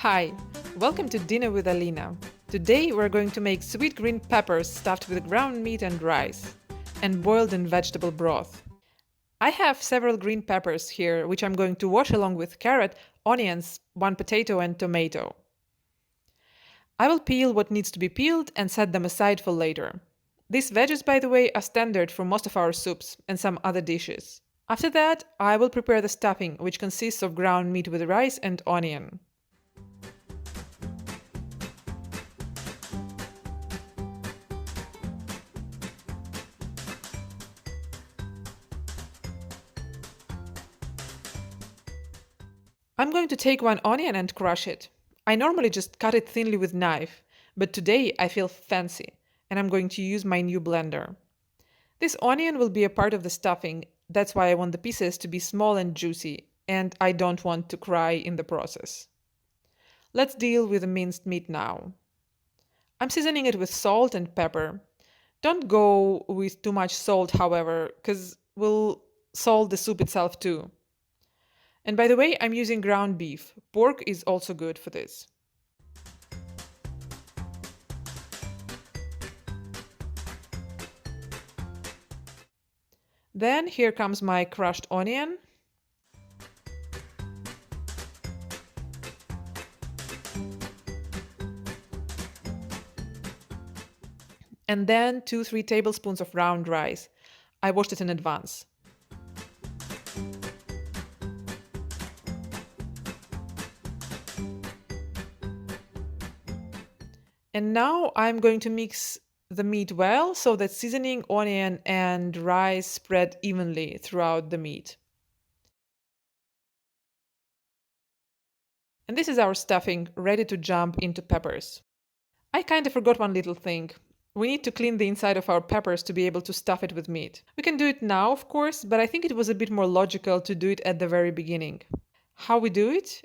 Hi, welcome to Dinner with Alina. Today we're going to make sweet green peppers stuffed with ground meat and rice, and boiled in vegetable broth. I have several green peppers here, which I'm going to wash along with carrot, onions, one potato, and tomato. I will peel what needs to be peeled and set them aside for later. These veggies, by the way, are standard for most of our soups and some other dishes. After that, I will prepare the stuffing, which consists of ground meat with rice and onion. I'm going to take one onion and crush it. I normally just cut it thinly with knife, but today I feel fancy and I'm going to use my new blender. This onion will be a part of the stuffing, that's why I want the pieces to be small and juicy, and I don't want to cry in the process. Let's deal with the minced meat now. I'm seasoning it with salt and pepper. Don't go with too much salt, however, because we'll salt the soup itself too. And by the way, I'm using ground beef. Pork is also good for this. Then here comes my crushed onion. And then 2-3 tablespoons of round rice. I washed it in advance. And now I'm going to mix the meat well so that seasoning, onion, and rice spread evenly throughout the meat. And this is our stuffing, ready to jump into peppers. I kind of forgot one little thing. We need to clean the inside of our peppers to be able to stuff it with meat. We can do it now, of course, but I think it was a bit more logical to do it at the very beginning. How we do it?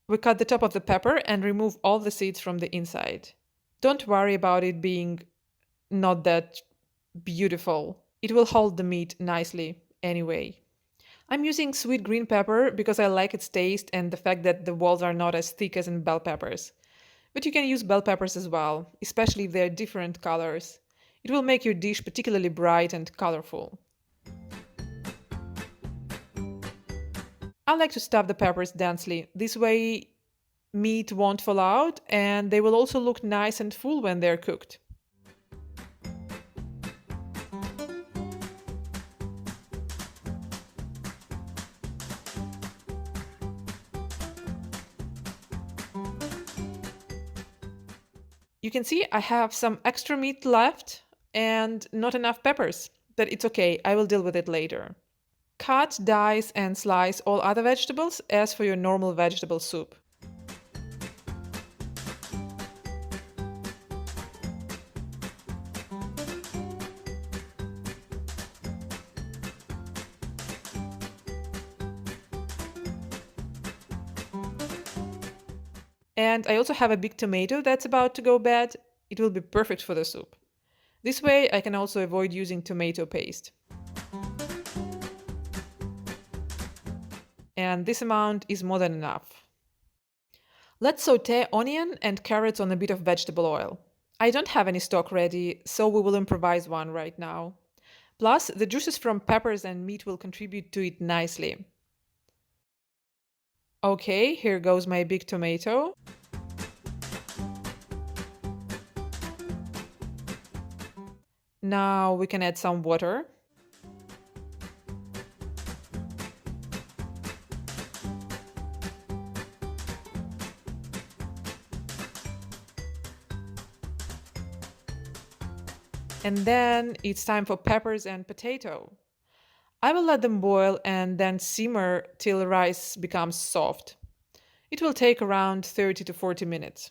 We cut the top of the pepper and remove all the seeds from the inside. Don't worry about it being not that beautiful. It will hold the meat nicely anyway. I'm using sweet green pepper because I like its taste and the fact that the walls are not as thick as in bell peppers. But you can use bell peppers as well, especially if they're different colors. It will make your dish particularly bright and colorful. I like to stuff the peppers densely. This way meat won't fall out and they will also look nice and full when they're cooked. You can see I have some extra meat left and not enough peppers, but it's okay, I will deal with it later. Cut, dice, and slice all other vegetables as for your normal vegetable soup. And I also have a big tomato that's about to go bad. It will be perfect for the soup. This way I can also avoid using tomato paste. And this amount is more than enough. Let's saute onion and carrots on a bit of vegetable oil. I don't have any stock ready, so we will improvise one right now. Plus, the juices from peppers and meat will contribute to it nicely. Okay, here goes my big tomato. Now we can add some water. And then it's time for peppers and potato. I will let them boil and then simmer till rice becomes soft. It will take around 30 to 40 minutes.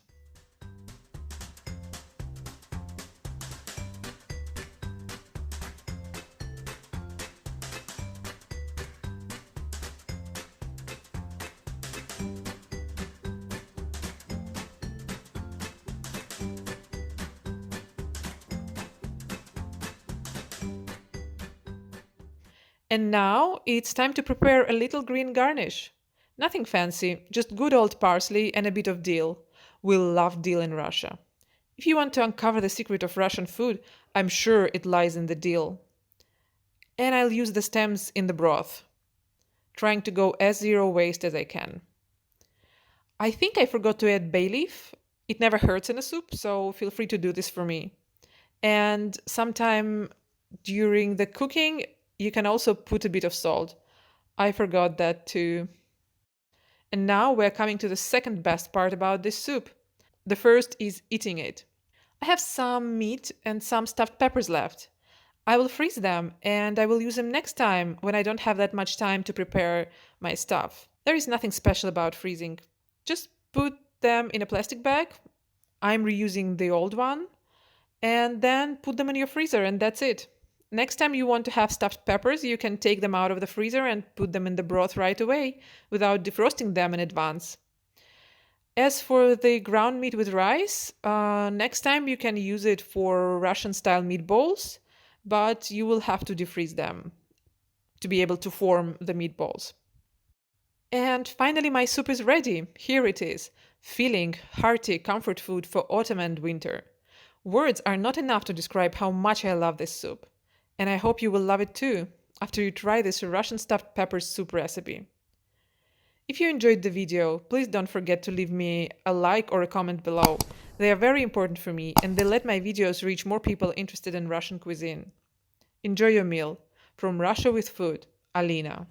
And now it's time to prepare a little green garnish. Nothing fancy, just good old parsley and a bit of dill. We love dill in Russia. If you want to uncover the secret of Russian food, I'm sure it lies in the dill. And I'll use the stems in the broth, trying to go as zero waste as I can. I think I forgot to add bay leaf. It never hurts in a soup, so feel free to do this for me. And sometime during the cooking, you can also put a bit of salt. I forgot that too. And now we're coming to the second best part about this soup. The first is eating it. I have some meat and some stuffed peppers left. I will freeze them and I will use them next time when I don't have that much time to prepare my stuff. There is nothing special about freezing. Just put them in a plastic bag. I'm reusing the old one. And then put them in your freezer and that's it. Next time you want to have stuffed peppers, you can take them out of the freezer and put them in the broth right away without defrosting them in advance. As for the ground meat with rice, next time you can use it for Russian-style meatballs, but you will have to defreeze them to be able to form the meatballs. And finally, my soup is ready. Here it is. Filling, hearty comfort food for autumn and winter. Words are not enough to describe how much I love this soup. And I hope you will love it too after you try this Russian stuffed peppers soup recipe. If you enjoyed the video, please don't forget to leave me a like or a comment below. They are very important for me and they let my videos reach more people interested in Russian cuisine. Enjoy your meal. From Russia with Food, Alina.